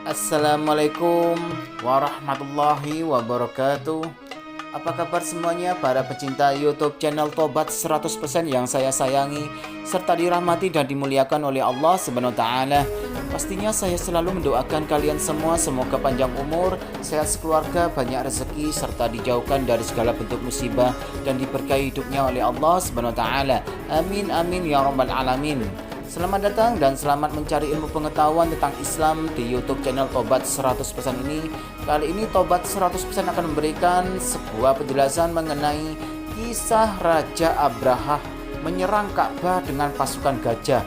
Assalamualaikum warahmatullahi wabarakatuh. Apa kabar semuanya para pecinta YouTube channel Tobat 100% yang saya sayangi serta dirahmati dan dimuliakan oleh Allah Subhanahu wa taala. Pastinya saya selalu mendoakan kalian semua semoga panjang umur, sehat sekeluarga, banyak rezeki serta dijauhkan dari segala bentuk musibah dan diberkahi hidupnya oleh Allah Subhanahu wa taala. Amin amin ya rabbal alamin. Selamat datang dan selamat mencari ilmu pengetahuan tentang Islam di YouTube channel Tobat 100% ini. Kali ini Tobat 100% akan memberikan sebuah penjelasan mengenai kisah Raja Abraha menyerang Ka'bah dengan pasukan gajah.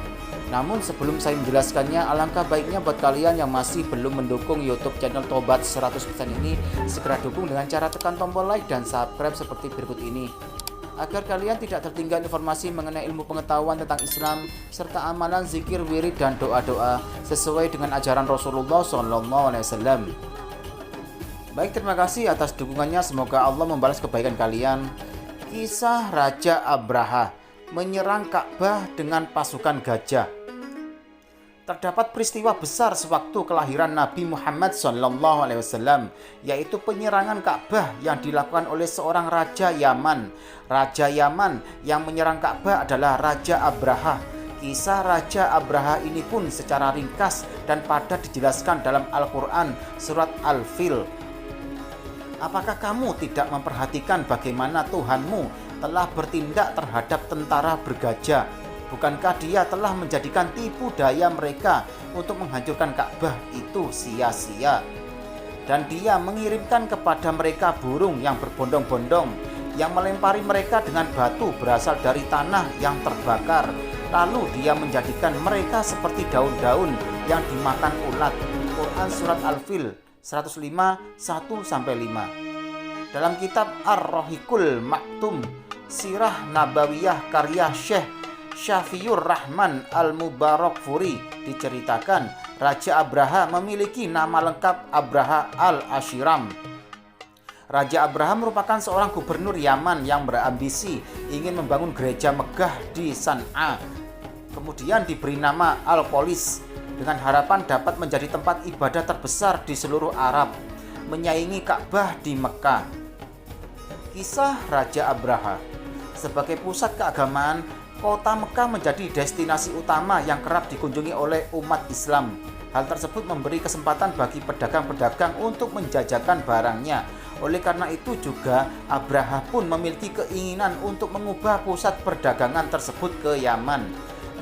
Namun sebelum saya menjelaskannya, alangkah baiknya buat kalian yang masih belum mendukung YouTube channel Tobat 100% ini, segera dukung dengan cara tekan tombol like dan subscribe seperti berikut ini, agar kalian tidak tertinggal informasi mengenai ilmu pengetahuan tentang Islam serta amalan zikir, wirid dan doa-doa sesuai dengan ajaran Rasulullah SAW. Baik, terima kasih atas dukungannya. Semoga Allah membalas kebaikan kalian. Kisah Raja Abraha menyerang Ka'bah dengan pasukan gajah. Terdapat peristiwa besar sewaktu kelahiran Nabi Muhammad SAW, yaitu penyerangan Ka'bah yang dilakukan oleh seorang Raja Yaman. Raja Yaman yang menyerang Ka'bah adalah Raja Abraha. Kisah Raja Abraha ini pun secara ringkas dan padat dijelaskan dalam Al-Quran surat Al-Fil. Apakah kamu tidak memperhatikan bagaimana Tuhanmu telah bertindak terhadap tentara bergajah? Bukankah dia telah menjadikan tipu daya mereka untuk menghancurkan Ka'bah itu sia-sia? Dan dia mengirimkan kepada mereka burung yang berbondong-bondong, yang melempari mereka dengan batu berasal dari tanah yang terbakar. Lalu dia menjadikan mereka seperti daun-daun yang dimakan ulat. Quran Surat Al-Fil 105, 1-5. Dalam kitab Ar-Rohiqul Maktum, Sirah Nabawiyah karya Syekh Syafiur Rahman Al-Mubarakfuri, diceritakan Raja Abraha memiliki nama lengkap Abraha Al-Ashiram. Raja Abraha merupakan seorang gubernur Yaman yang berambisi ingin membangun gereja megah di San'a. Kemudian diberi nama Al-Polis dengan harapan dapat menjadi tempat ibadah terbesar di seluruh Arab, menyaingi Ka'bah di Mekah. Kisah Raja Abraha. Sebagai pusat keagamaan, kota Mekah menjadi destinasi utama yang kerap dikunjungi oleh umat Islam. Hal tersebut memberi kesempatan bagi pedagang-pedagang untuk menjajakan barangnya. Oleh karena itu juga Abraha pun memiliki keinginan untuk mengubah pusat perdagangan tersebut ke Yaman.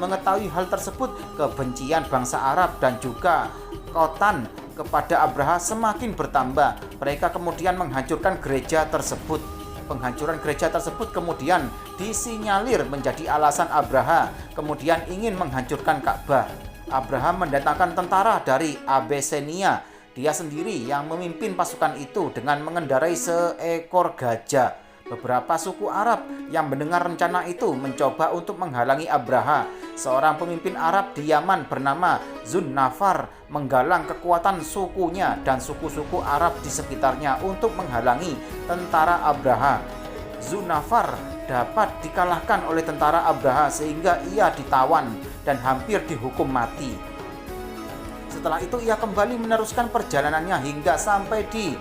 Mengetahui hal tersebut, kebencian bangsa Arab dan juga Khotan kepada Abraha semakin bertambah. Mereka kemudian menghancurkan gereja tersebut. Penghancuran gereja tersebut kemudian disinyalir menjadi alasan Abraha kemudian ingin menghancurkan Ka'bah. Abraha mendatangkan tentara dari Abyssinia. Dia sendiri yang memimpin pasukan itu dengan mengendarai seekor gajah. Beberapa suku Arab yang mendengar rencana itu mencoba untuk menghalangi Abraha. Seorang pemimpin Arab di Yaman bernama Zunnafar menggalang kekuatan sukunya dan suku-suku Arab di sekitarnya untuk menghalangi tentara Abraha. Zunnafar dapat dikalahkan oleh tentara Abraha sehingga ia ditawan dan hampir dihukum mati. Setelah itu ia kembali meneruskan perjalanannya hingga sampai di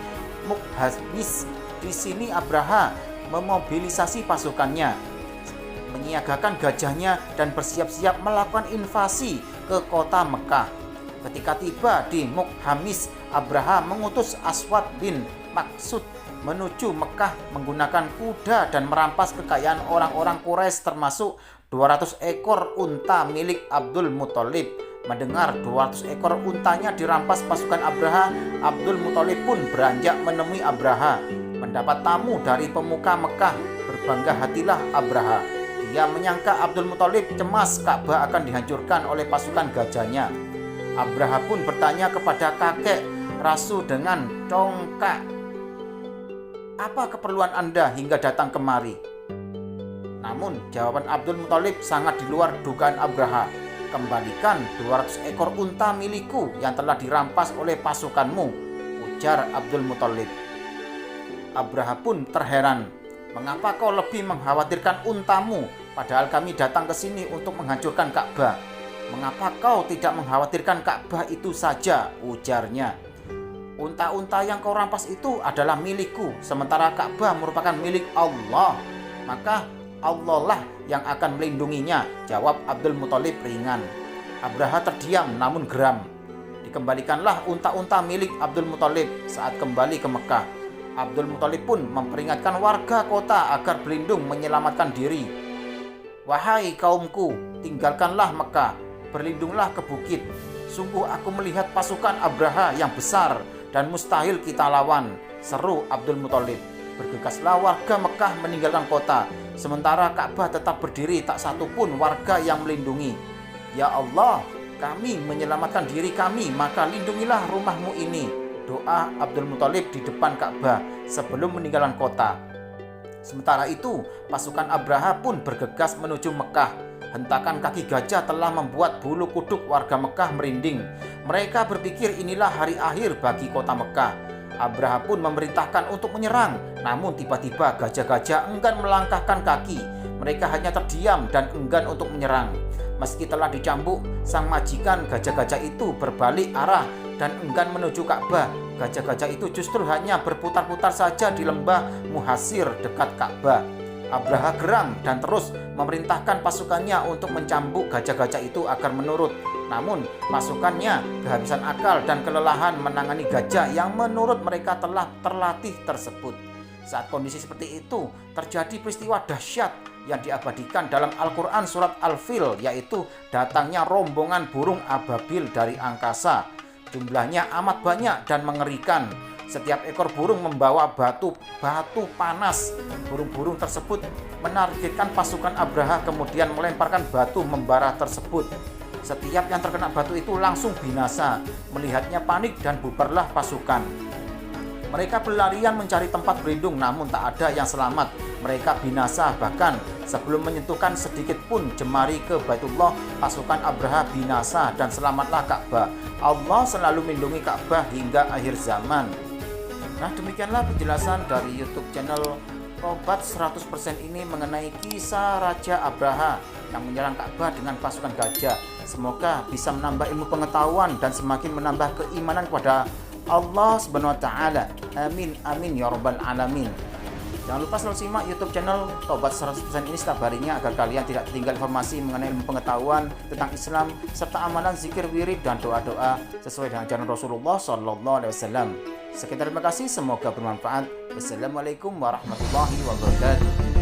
Mukhazmis. Di sini Abraha memobilisasi pasukannya, menyiagakan gajahnya dan bersiap-siap melakukan invasi ke kota Mekah. Ketika tiba di Mukhazmis, Abraha mengutus Aswad bin Maksud menuju Mekah menggunakan kuda dan merampas kekayaan orang-orang Quraisy termasuk 200 ekor unta milik Abdul Muthalib. Mendengar 200 ekor untanya dirampas pasukan Abraha, Abdul Muthalib pun beranjak menemui Abraha. Mendapat tamu dari pemuka Mekah, berbangga hatilah Abraha. Dia menyangka Abdul Muthalib cemas Ka'bah akan dihancurkan oleh pasukan gajahnya. Abraha pun bertanya kepada kakek rasu dengan congkak, "Apa keperluan Anda hingga datang kemari?" Namun jawaban Abdul Muthalib sangat di luar dugaan Abraha. "Kembalikan 200 ekor unta milikku yang telah dirampas oleh pasukanmu," ujar Abdul Muthalib. Abraha pun terheran. "Mengapa kau lebih mengkhawatirkan untamu, padahal kami datang ke sini untuk menghancurkan Ka'bah?" "Mengapa kau tidak mengkhawatirkan Ka'bah itu saja?" ujarnya. "Unta-unta yang kau rampas itu adalah milikku, sementara Ka'bah merupakan milik Allah. Maka Allah lah yang akan melindunginya," jawab Abdul Muthalib ringan. Abraha terdiam namun geram. Dikembalikanlah unta-unta milik Abdul Muthalib saat kembali ke Mekah. Abdul Muthalib pun memperingatkan warga kota agar berlindung menyelamatkan diri. "Wahai kaumku, tinggalkanlah Mekah, berlindunglah ke bukit. Sungguh aku melihat pasukan Abraha yang besar dan mustahil kita lawan," seru Abdul Muthalib. Bergegaslah warga Mekah meninggalkan kota, sementara Ka'bah tetap berdiri, tak satupun warga yang melindungi. "Ya Allah, kami menyelamatkan diri kami, maka lindungilah rumahmu ini," doa Abdul Muthalib di depan Ka'bah sebelum meninggalkan kota. Sementara itu, pasukan Abraha pun bergegas menuju Mekah. Hentakan kaki gajah telah membuat bulu kuduk warga Mekah merinding. Mereka berpikir inilah hari akhir bagi kota Mekah. Abraha pun memerintahkan untuk menyerang, namun tiba-tiba gajah-gajah enggan melangkahkan kaki. Mereka hanya terdiam dan enggan untuk menyerang. Meski telah dicambuk, sang majikan gajah-gajah itu berbalik arah dan enggan menuju Ka'bah. Gajah-gajah itu justru hanya berputar-putar saja di lembah Muhasir dekat Ka'bah. Abraha geram dan terus memerintahkan pasukannya untuk mencambuk gajah-gajah itu agar menurut. Namun pasukannya kehabisan akal dan kelelahan menangani gajah yang menurut mereka telah terlatih tersebut. Saat kondisi seperti itu, terjadi peristiwa dahsyat yang diabadikan dalam Al-Quran surat Al-Fil, yaitu datangnya rombongan burung ababil dari angkasa. Jumlahnya amat banyak dan mengerikan. Setiap ekor burung membawa batu panas. Burung-burung tersebut menargetkan pasukan Abraha, kemudian melemparkan batu membara tersebut. Setiap yang terkena batu itu langsung binasa. Melihatnya panik dan bubarlah pasukan. Mereka berlarian mencari tempat berlindung, namun tak ada yang selamat. Mereka binasa, bahkan sebelum menyentuhkan sedikit pun jemari ke Baitullah, pasukan Abraha binasa dan selamatlah Ka'bah. Allah selalu melindungi Ka'bah hingga akhir zaman. Nah, demikianlah penjelasan dari YouTube channel Tobat 100% ini mengenai kisah Raja Abraha yang menyerang Ka'bah dengan pasukan gajah. Semoga bisa menambah ilmu pengetahuan dan semakin menambah keimanan kepada Allah Subhanahu wa taala. Amin amin ya rabbal alamin. Jangan lupa selalu simak YouTube channel Tobat 100% ini setiap harinya agar kalian tidak ketinggalan informasi mengenai ilmu pengetahuan tentang Islam serta amalan zikir, wirid dan doa-doa sesuai dengan ajaran Rasulullah SAW. Sekian, terima kasih, semoga bermanfaat. Wassalamualaikum warahmatullahi wabarakatuh.